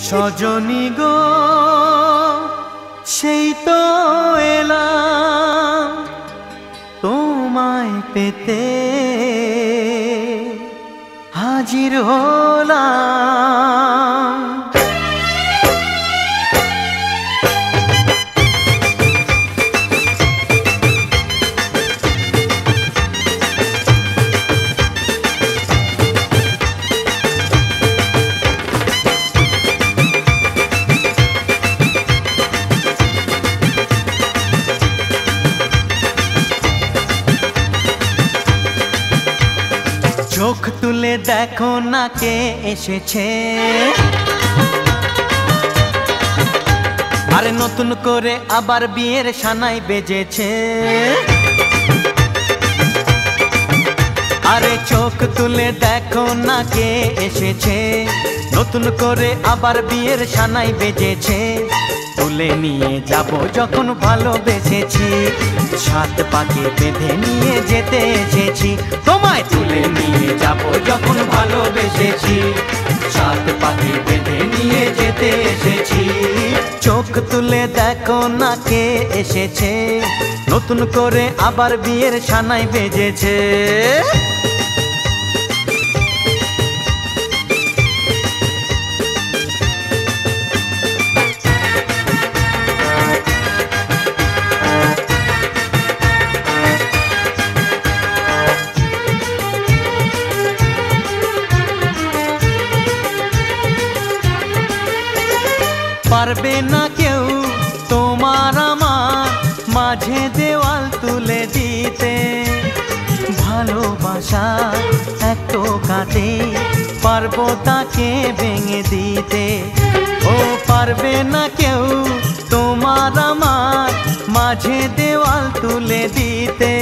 সজনী গো সেই তো এলাম তোমায় পেতে হাজির হলাম। চোখ তুলে দেখো না কে এসেছে, আরে নতুন করে আবার বিয়ের সানাই বেজেছে। আরে চোখ তুলে দেখো না কে এসেছে, নতুন করে আবার বিয়ের সানাই বেজেছে। তুলে নিয়ে যাব যখন ভালোবেসেছি, সাত পাকে বেঁধে নিয়ে যেতে এসেছি। তোমায় তুলে নিয়ে যাব যখন ভালোবেসেছি, সাত পাকে বেঁধে নিয়ে যেতে এসেছি। চোখ তুলে দেখো না কে এসেছে, নতুন করে আবার বিয়ের সানাই বেজেছে। পারবে না কেউ তোমার আমার মাঝে দেওয়াল তুলে দিতে, ভালোবাসা এক টোকাতে পারবো তাকে ভেঙে দিতে। ও পারবে না কেউ তোমার আমার মাঝে দেওয়াল তুলে দিতে,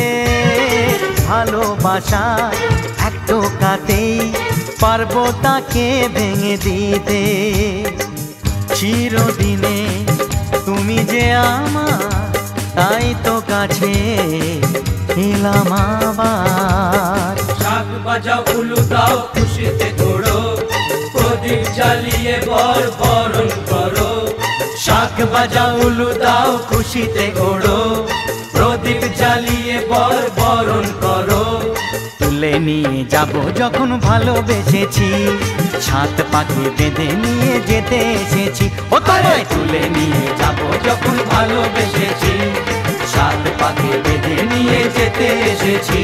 ভালোবাসা এক টোকাতেই পারবো তাকে ভেঙে দিতে। চিরদিনে তুমি যে আমার, তাই তো কাছে এলাম আবার। শাক বাজাও উলু দাও খুশিতে ঘোড়ো, প্রদীপ জ্বালিয়ে বরণ করো। শাক বাজাও উলু দাও খুশিতে ওড়ো, প্রদীপ জ্বালিয়ে বরণ করো। তুলে নিয়ে যাব যখন ভালোবেসেছি, সাত পাখি বেঁধে নিয়ে যেতে এসেছি। ও তোমায় তুলে নিয়ে যাব যখন ভালোবেসেছি, সাত পাখি বেঁধে নিয়ে যেতে এসেছি।